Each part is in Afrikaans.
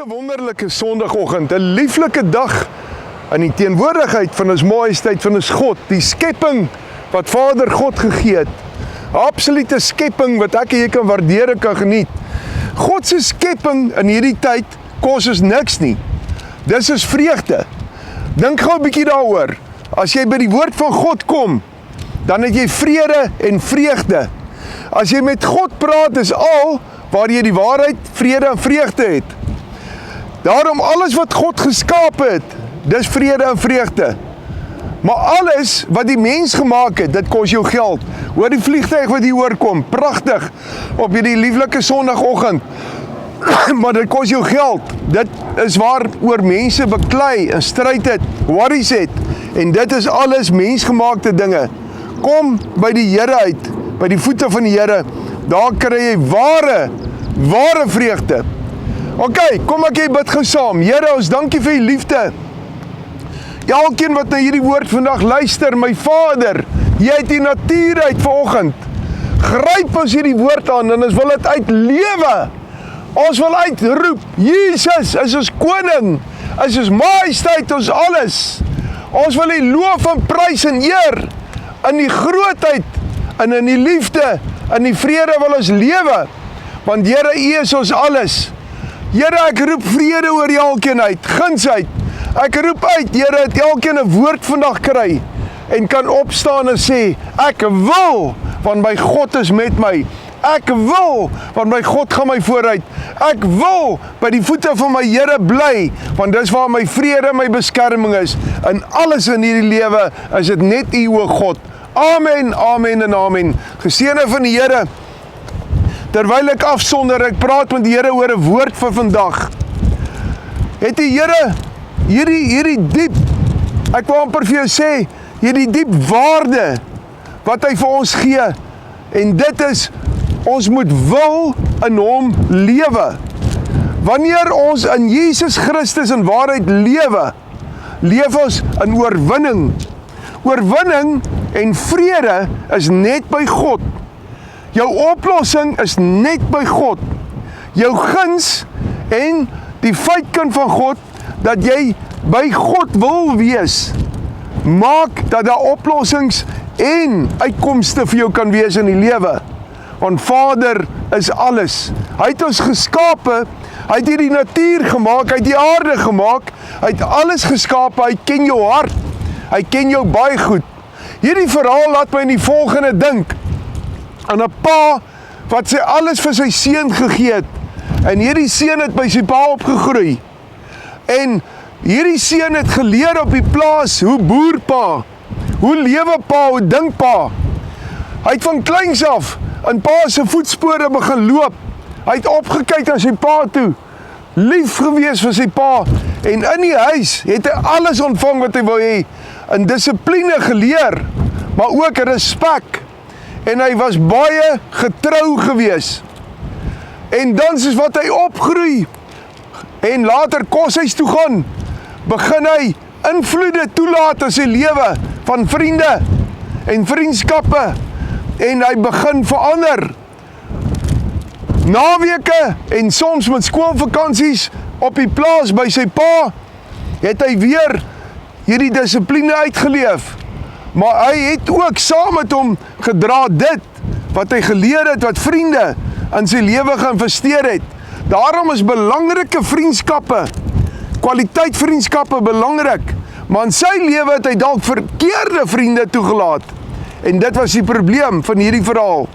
'n wonderlike Sondagoggend, 'n lieflike dag in die teenwoordigheid van ons majesteit van ons God, die skepping wat Vader God gegee het. 'n Absolute skepping wat ek en jy kan waardeer en kan geniet. God se skepping in hierdie tyd kos ons niks nie. Dis is vreugde. Dink gou 'n bietjie daaroor. As jy by die woord van God kom, dan het jy vrede en vreugde. As jy met God praat, is al waar jy die waarheid, vrede en vreugde het. Daarom alles wat God geskaap het, dis vrede en vreugde. Maar alles wat die mens gemaak het, dit kos jou geld. Hoor die vliegtuig wat hier oorkom, pragtig, op hierdie lieflike Sondagoggend. Maar dit kos jou geld. Dit is waar oor mense beklei en stryd het, worries het. En dit is alles mensgemaakte dinge. Kom by die Here uit, by die voete van die Here. Daar kry jy ware vreugde. Ok, kom ek jy bid gou saam. Here, ons dankie vir die liefde. Elkeen wat na hierdie woord vandag luister, my Vader, jy het die natuur uit vanoggend. Gryp ons hierdie woord aan en ons wil dit uitlewe. Ons wil uitroep, Jesus is ons koning, is ons majesteit, ons alles. Ons wil die loof en prys en eer in die grootheid en in die liefde, in die vrede wil ons lewe. Want Here, U is ons alles. Here, ek roep vrede oor elkeen uit, guns uit. Ek roep uit, Here, dat elkeen 'n woord vandag kry en kan opstaan en sê, ek wil, want my God is met my. Ek wil, want my God gaan my vooruit. Ek wil by die voete van my Here bly, want dis waar my vrede en my beskerming is. In alles in hierdie lewe is dit net U, o God. Amen, amen en amen. Geseëne van die Here. Terwyl ek afsonder, ek praat met die Here oor 'n woord vir vandag. Het die Here hierdie diep, ek wil amper vir jou sê, hierdie diep waarde wat hy vir ons gee. En dit is, ons moet wil in hom lewe. Wanneer ons in Jesus Christus in waarheid lewe, leef ons in oorwinning. Oorwinning en vrede is net by God. Jou oplossing is net by God. Jou guns en die feitkind van God, dat jy by God wil wees, maak dat daar oplossings en uitkomste vir jou kan wees in die lewe. Want Vader is alles. Hy het ons geskape, hy het hierdie natuur gemaak, hy het die aarde gemaak, hy het alles geskape, hy ken jou hart, hy ken jou baie goed. Hierdie verhaal laat my in die volgende dink, aan 'n pa wat sy alles vir sy seun gegee het, en hierdie seun het by sy pa opgegroei, en hierdie seun het geleer op die plaas, hoe boer pa, hoe lewe pa, hoe dink pa. Hy het van kleins af in pa se voetspore begin loop. Hy het opgekyk na sy pa toe, lief gewees vir sy pa, en in die huis het hy alles ontvang wat hy wou hê, in dissipline geleer, maar ook respek, en hy was baie getrou gewees. En dan soos wat hy opgroei, en later koshuis toe gaan, begin hy invloede toelaat in sy lewe, van vriende, en vriendskappe, en hy begin verander. Naweke, en soms met skoolvakansies, op die plaas by sy pa, het hy weer hierdie dissipline uitgeleef. Maar hy het ook saam met hom gedra dit, wat hy geleer het, wat vriende in sy lewe geïnvesteer het. Daarom is belangrike vriendskappe, kwaliteit vriendskappe belangrik, maar in sy lewe het hy dalk verkeerde vriende toegelaat. En dit was die probleem van hierdie verhaal.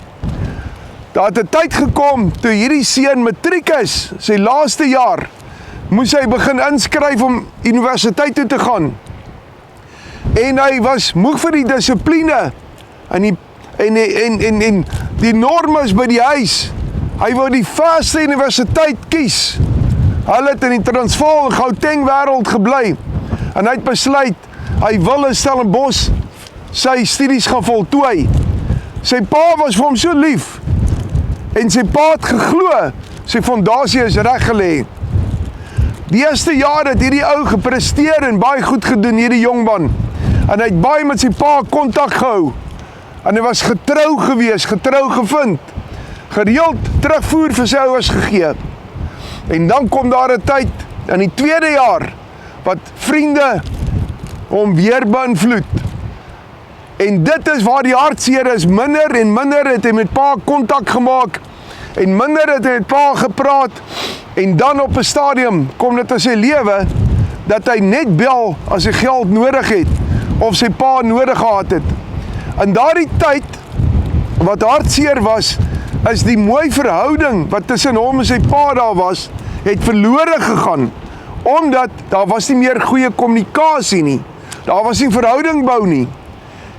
Daar het 'n tyd gekom, toe hierdie seun matriek is, sy laaste jaar, moes hy begin inskryf om universiteit toe te gaan. En hy was moeg vir die dissipline, en die normes by die huis. Hy wou die verste universiteit kies. Hulle het in die Transvaal, Gauteng wêreld gebly. En hy het besluit, hy wil in Stellenbosch sy studies gaan voltooi. Sy pa was vir hom so lief, en sy pa het geglo, sy fondasie is reg gelê. Die eerste jaar het hierdie ou gepresteer en baie goed gedoen, hierdie jongman. En hy het baie met sy pa kontak gehou. En hy was getrou gewees, getrou gevind. Gereeld terugvoer vir sy ouers gegee. En dan kom daar 'n tyd, in die 2de jaar, wat vriende hom weer beïnvloed. En dit is waar die hartseer is, minder en minder het hy met pa kontak gemaak, en minder het hy met pa gepraat, en dan op 'n stadium kom dit in sy lewe, dat hy net bel as hy geld nodig het, of sy pa nodig gehad het. In daardie tyd, wat hartseer was, is die mooi verhouding wat tussen hom en sy pa daar was, het verlore gegaan, omdat daar was nie meer goeie kommunikasie nie, daar was nie verhouding bou nie,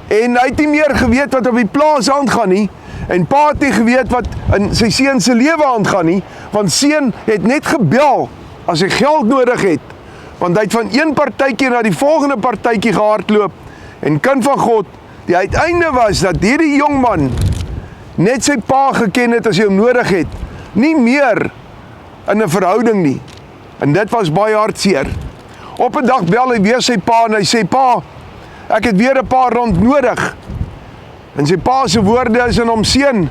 en hy het nie meer geweet wat op die plaas aangaan nie, en pa het nie geweet wat in sy seun se lewe aangaan nie, want seun het net gebel as hy geld nodig het, want hy het van een partytjie na die volgende partytjie gehardloop, en kind van God, die uiteinde was dat hierdie jongman net sy pa geken het as hy hom nodig het, nie meer in 'n verhouding nie, en dit was baie hartseer. Op 'n dag bel hy weer sy pa en hy sê, pa, ek het weer 'n paar rond nodig, en sy pa se woorde is in hom, seun,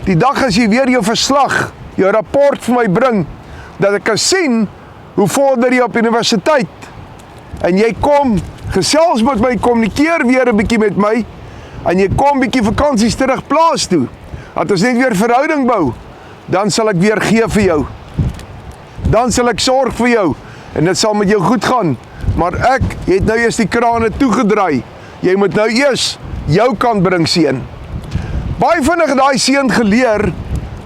die dag as jy weer jou verslag, jou rapport vir my bring, dat ek kan sien hoe vorder jy op universiteit, en jy kom, gesels met my, kommunikeer weer 'n bietjie met my, en jy kom bietjie vakansies terug plaas toe, dat ons net weer verhouding bou, dan sal ek weer gee vir jou, dan sal ek sorg vir jou, en dit sal met jou goed gaan, maar ek het nou eers die krane toegedraai, jy moet nou eers jou kant bring, seun. Baie vinnig het daai seun geleer,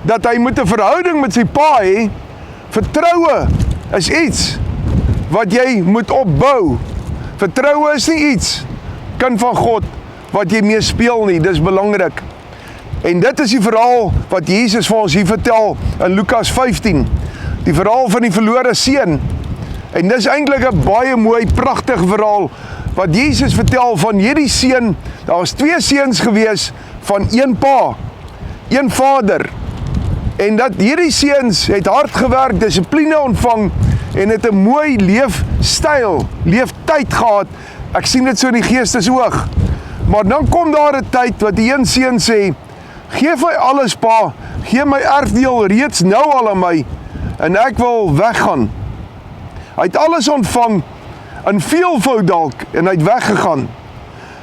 dat hy moet 'n verhouding met sy pa hê. Vertroue is iets wat jy moet opbou. Vertroue is nie iets, kind van God, wat jy mee speel nie, dis belangrik. En dit is die verhaal wat Jesus vir ons hier vertel in Lukas 15, die verhaal van die verlore seun. En dis eintlik 'n baie mooi, pragtig verhaal, wat Jesus vertel van hierdie seun. Daar was 2 seuns gewees van een pa, een vader, en dat hierdie seuns het hard gewerk, dissipline ontvang, en het 'n mooi leefstyl, leeftyd gehad. Ek sien dit so in die geestesoog. Maar dan kom daar 'n tyd wat die een seun sê, geef my alles pa, gee my erfdeel reeds nou al aan my, en ek wil weggaan. Hy het alles ontvang, in veelvoud dalk, en hy het weggegaan.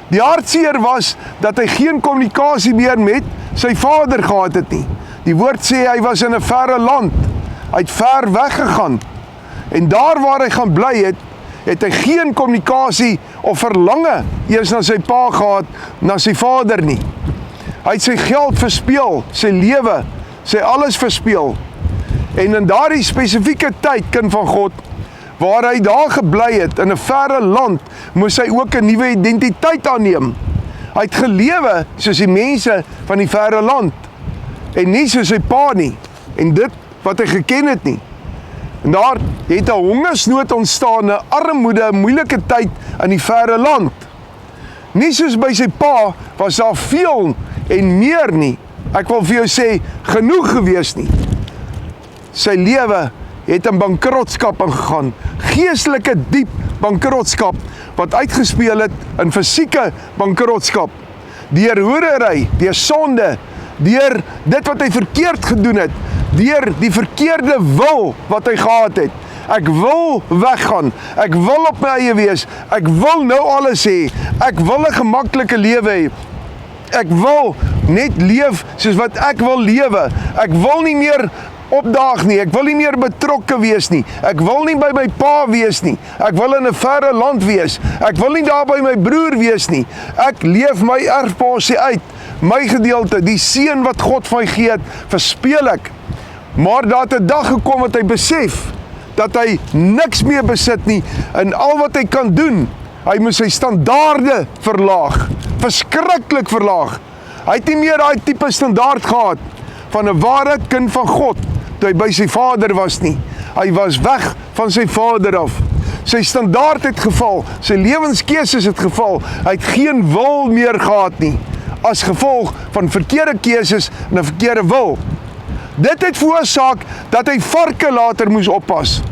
Die hartseer was, dat hy geen kommunikasie meer met sy vader gehad het nie. Die woord sê, hy was in 'n verre land, hy het ver weggegaan, en daar waar hy gaan bly het, het hy geen kommunikasie of verlange eers na sy pa gehad, na sy vader nie. Hy het sy geld verspeel, sy lewe, sy alles verspeel. En in daardie spesifieke tyd, kind van God, waar hy daar gebly het, in 'n verre land, moes hy ook 'n nuwe identiteit aanneem. Hy het gelewe soos die mense van die verre land, en nie soos sy pa nie, en dit wat hy geken het nie. En daar het 'n hongersnood ontstaan, 'n armoede, 'n moeilike tyd in die verre land. Nie soos by sy pa, was daar veel en meer nie. Ek wil vir jou sê, genoeg gewees nie. Sy lewe het in bankrotskap ingegaan, geestelike diep bankrotskap, wat uitgespeel het in fisieke bankrotskap, deur hoerery, deur sonde, deur dit wat hy verkeerd gedoen het, deur die verkeerde wil wat hy gehad het. Ek wil weggaan, ek wil op my eie wees, ek wil nou alles hê, ek wil 'n gemaklike lewe hê, ek wil net leef soos wat ek wil lewe, ek wil nie meer opdaag nie, ek wil nie meer betrokke wees nie, ek wil nie by my pa wees nie, ek wil in 'n verre land wees, ek wil nie daar by my broer wees nie, ek leef my erfporsie uit, my gedeelte, die seën wat God vir my gee het, verspeel ek. Maar daar het 'n dag gekom wat hy besef, dat hy niks meer besit nie, en al wat hy kan doen, hy moet sy standaarde verlaag, verskriklik verlaag. Hy het nie meer daai tipe standaard gehad, van 'n ware kind van God, toe hy by sy vader was nie. Hy was weg van sy vader af. Sy standaard het geval, sy lewenskeuses het geval, hy het geen wil meer gehad nie, as gevolg van verkeerde keuses en 'n verkeerde wil. Dit het veroorsaak dat hy varke later moes oppas.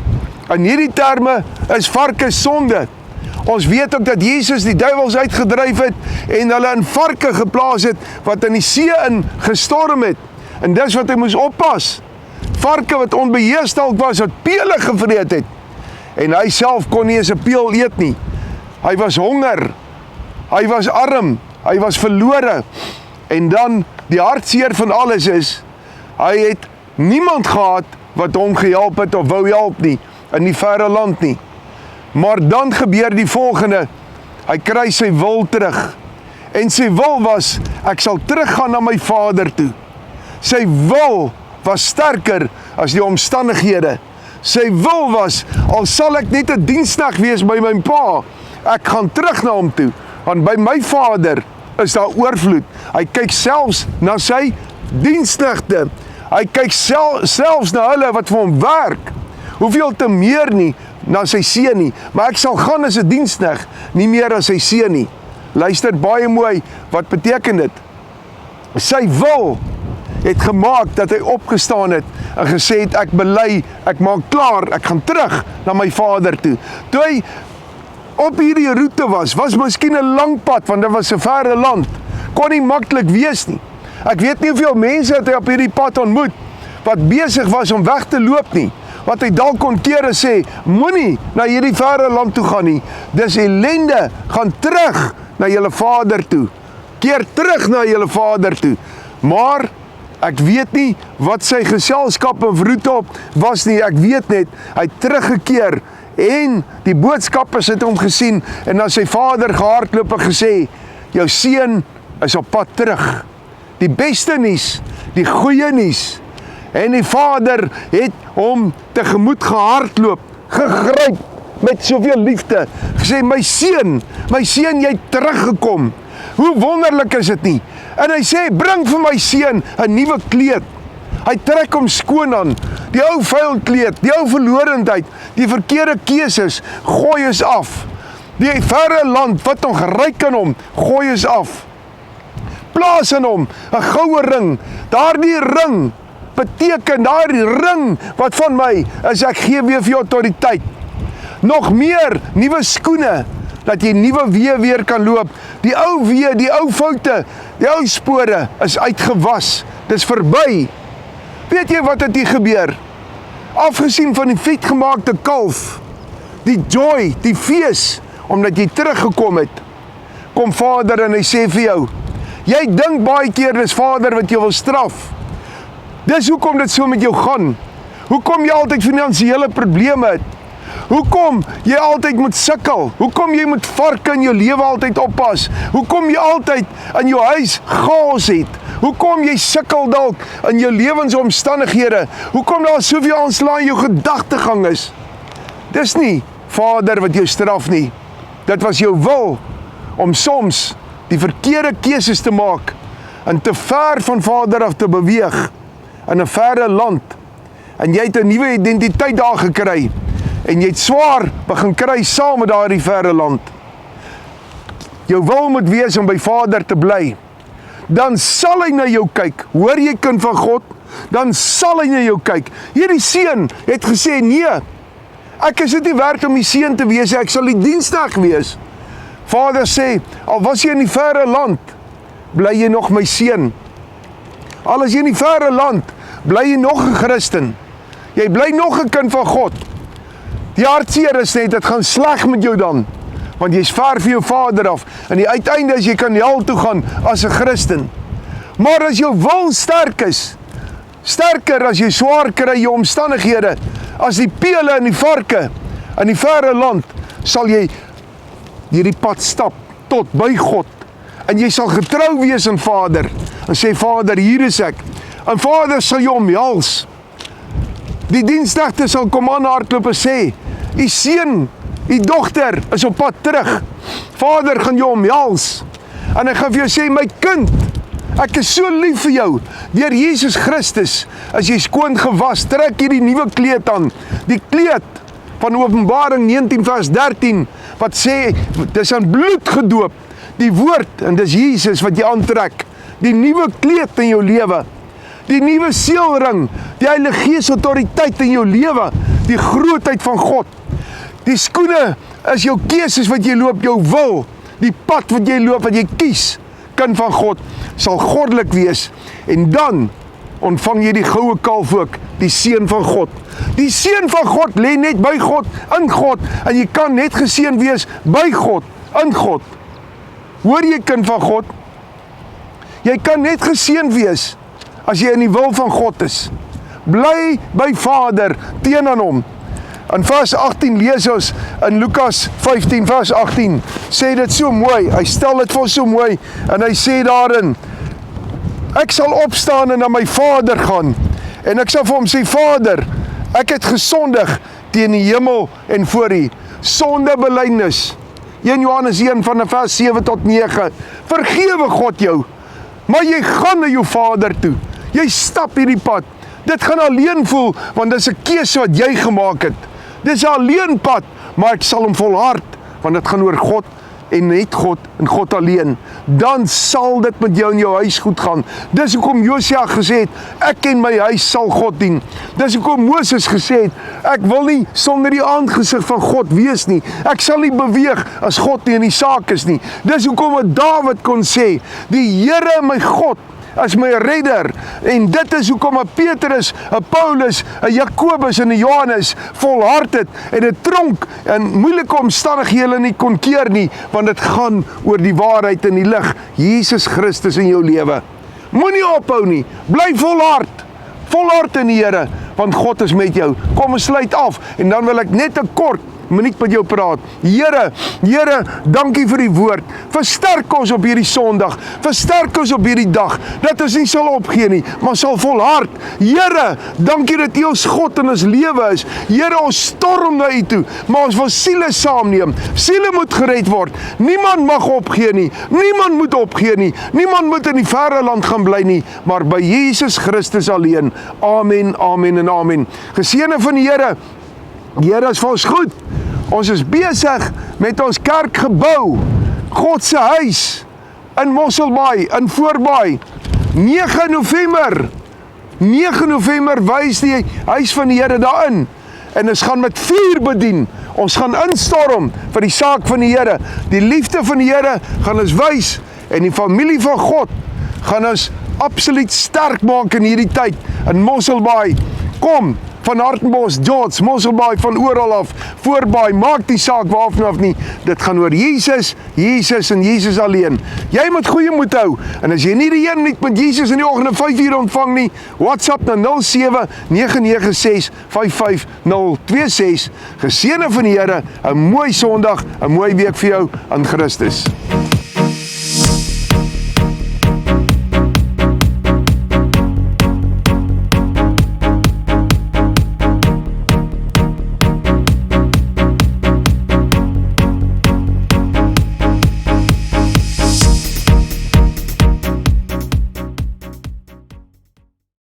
In hierdie terme is varke sonde. Ons weet ook dat Jesus die duiwels uitgedryf het en hulle in varke geplaas het wat in die see in gestorm het. En dis wat hy moes oppas. varke wat onbeheers dalk was, wat pele gevreet het. En hy self kon nie eens 'n peel eet nie. Hy was honger, hy was arm, hy was verlore. En dan, die hartseer van alles is, hy het niemand gehad wat hom gehelp het of wou help nie, in die verre land nie. Maar dan gebeur die volgende, hy kry sy wil terug. En sy wil was, ek sal teruggaan na my vader toe. Sy wil was sterker as die omstandighede. Sy wil was, al sal ek net 'n diensknegt wees by my pa, ek gaan terug na hom toe, want by my vader is daar oorvloed. Hy kyk selfs na sy diensknegte. Hy kyk selfs na hulle wat vir hom werk. Hoeveel te meer nie na sy seun nie, maar ek sal gaan as 'n diensknegt, nie meer as sy seun nie. Luister baie mooi, wat beteken dit? Sy wil het gemaak dat hy opgestaan het en gesê het, ek bely, ek maak klaar, ek gaan terug na my vader toe. Toe hy op hierdie roete was miskien 'n lang pad, want dit was 'n verre land, kon nie maklik wees nie. Ek weet nie hoeveel mense het hy op hierdie pad ontmoet, wat besig was om weg te loop nie, wat hy dalk kon keer en sê, moenie na hierdie verre land toe gaan nie, dis ellende, gaan terug na julle vader toe, keer terug na julle vader toe, maar ek weet nie wat sy geselskap en roete op was nie, ek weet net, hy het teruggekeer, en die boodskappers het hom gesien, en na sy vader gehardloop en gesê, jou seun is op pad terug. Die beste nuus, die goeie nuus, en die vader het hom tegemoet gehardloop, gegryp, met soveel liefde, gesê, my seun, jy het teruggekom, hoe wonderlik is dit nie, en hy sê, bring vir my seun 'n nuwe kleed, hy trek hom skoon aan, die ou vuil kleed, die ou verlorendheid, die verkeerde keuses, gooi is af, die verre land, wat nog ryk aan hom, gooi is af, plaas in hom, 'n goue ring, daardie ring, beteken, daardie ring, wat van my, is ek gee weer vir jou autoriteit, nog meer, nuwe skoene, dat jy nuwe weer kan loop, die ou wee, die ou foute, die ou spore, is uitgewas, dis verby, weet jy wat het hier gebeur, afgesien van die vetgemaakte kalf, die joy, die fees, omdat jy teruggekom het, kom vader en hy sê vir jou, jy dink baie keer dis vader wat jou wil straf, dis hoekom dit so met jou gaan, hoekom jy altyd finansiële probleme het, hoekom jy altyd moet sukkel, hoekom jy moet varke in jou lewe altyd oppas, hoekom jy altyd in jou huis chaos het, hoekom jy sukkel dalk in jou lewensomstandighede, hoekom daar soveel aanslae in jou gedagtegang is, dis nie vader wat jou straf nie, dit was jou wil, om soms die verkeerde keuses te maak, en te ver van vader af te beweeg, in 'n verre land, en jy het 'n nuwe identiteit daar gekry, en jy het swaar begin kry saam met daardie verre land. Jou wil moet wees om by vader te bly, dan sal hy na jou kyk, hoor jy kind van God, dan sal hy na jou kyk. Hierdie seun het gesê, nee, ek is dit nie werd om die seun te wees, ek sal die diensknegt wees. Vader sê, al was jy in die verre land, bly jy nog my seun. Al is jy in die verre land, bly jy nog 'n Christen. Jy bly nog 'n kind van God. Die hartseer is net, dit gaan sleg met jou dan, want jy is ver vir jou vader af, en die uiteinde is, jy kan hel toe gaan as 'n Christen. Maar as jou wil sterk is, sterker as jy swaar kry jou omstandighede, as die pele en die varke, in die verre land, sal jy hierdie pad stap, tot by God, en jy sal getrou wees aan vader, en sê, vader, hier is ek, en vader sal jou omhels, die diensknegte sal kom aan hardloop en sê, die seun, die dogter is op pad terug, vader gaan jou omhels, en hy gaan vir jou sê, my kind, ek is so lief vir jou, deur Jesus Christus, as jy skoon gewas, trek jy die nuwe kleed aan, die kleed van Openbaring 19 vers 13, wat sê, dis aan bloed gedoop, die woord, en dis Jesus wat jy aantrek, die nuwe kleed in jou lewe, die nuwe seelring, die Heilige Gees autoriteit in jou lewe, die grootheid van God, die skoene is jou keuses wat jy loop, jou wil, die pad wat jy loop, wat jy kies, kind van God, sal goddelik wees, en dan ontvang jy die goue kalf ook, die Seun van God. Die Seun van God lê net by God, in God, en jy kan net geseën wees by God, in God. Hoor jy, kind van God? Jy kan net geseën wees as jy in die wil van God is. Bly by Vader, teen aan hom. In vers 18 lees ons in Lukas 15 vers 18, sê dit so mooi, hy stel dit vir ons so mooi, en hy sê daarin, ek sal opstaan en na my Vader gaan, en ek sal vir hom sê, Vader, ek het gesondig teen die hemel en voor U. Sondebelydenis, 1 Johannes 1 van vers 7 tot 9, vergewe God jou, maar jy gaan na jou Vader toe, jy stap hierdie pad, dit gaan alleen voel, want dit is 'n keuse wat jy gemaak het, dit is 'n alleen pad, maar ek sal hom volhard, want dit gaan oor God, en net God, en God alleen, dan sal dit met jou in jou huis goed gaan. Dis hoekom Josia gesê het, ek en my huis sal God dien. Dis hoekom Moses gesê het, ek wil nie sonder die aangesig van God wees nie. Ek sal nie beweeg as God nie in die saak is nie. Dis hoekom wat Dawid kon sê, die Here my God as my redder, en dit is hoekom 'n Petrus, 'n Paulus, 'n Jakobus en 'n Johannes volhard het, en 'n tronk en moeilike omstandighede nie kon keer nie, want dit gaan oor die waarheid en die lig, Jesus Christus in jou lewe. Moenie ophou nie, bly volhard in die Here, want God is met jou. Kom ons sluit af, en dan wil ek net 'n kort minuut met jou praat. Here, dankie vir die woord. Versterk ons op hierdie Sondag. Versterk ons op hierdie dag, dat ons nie sal opgee nie, maar sal volhard. Here, dankie dat U ons God in ons lewe is. Here, ons storm na U toe, maar ons wil siele saamneem. Siele moet gered word. Niemand mag opgee nie. Niemand moet opgee nie. Niemand moet in die verre land gaan bly nie, maar by Jesus Christus alleen. Amen, amen en amen. Geseëne van die Here. Die Here is vir ons goed. Ons is besig met ons kerkgebou, God se huis, in Mosselbaai, in Voorbaai. 9 November wys die huis van die Here daarin. En ons gaan met vuur bedien. Ons gaan instorm vir die saak van die Here. Die liefde van die Here gaan ons wys, en die familie van God gaan ons absoluut sterk maak in hierdie tyd, in Mosselbaai. Kom, van Hartenbos, George, Mosselbaai, van oral af, Voorbaai, maak die saak waarvan af nie, dit gaan oor Jesus en Jesus alleen. Jy moet goeie moed hou, en as jy nie die Here met Jesus in die oggend 5:00 ontvang nie, WhatsApp na 07-996-55026, geseëne van die Here, 'n mooi Sondag, 'n mooi week vir jou, aan Christus.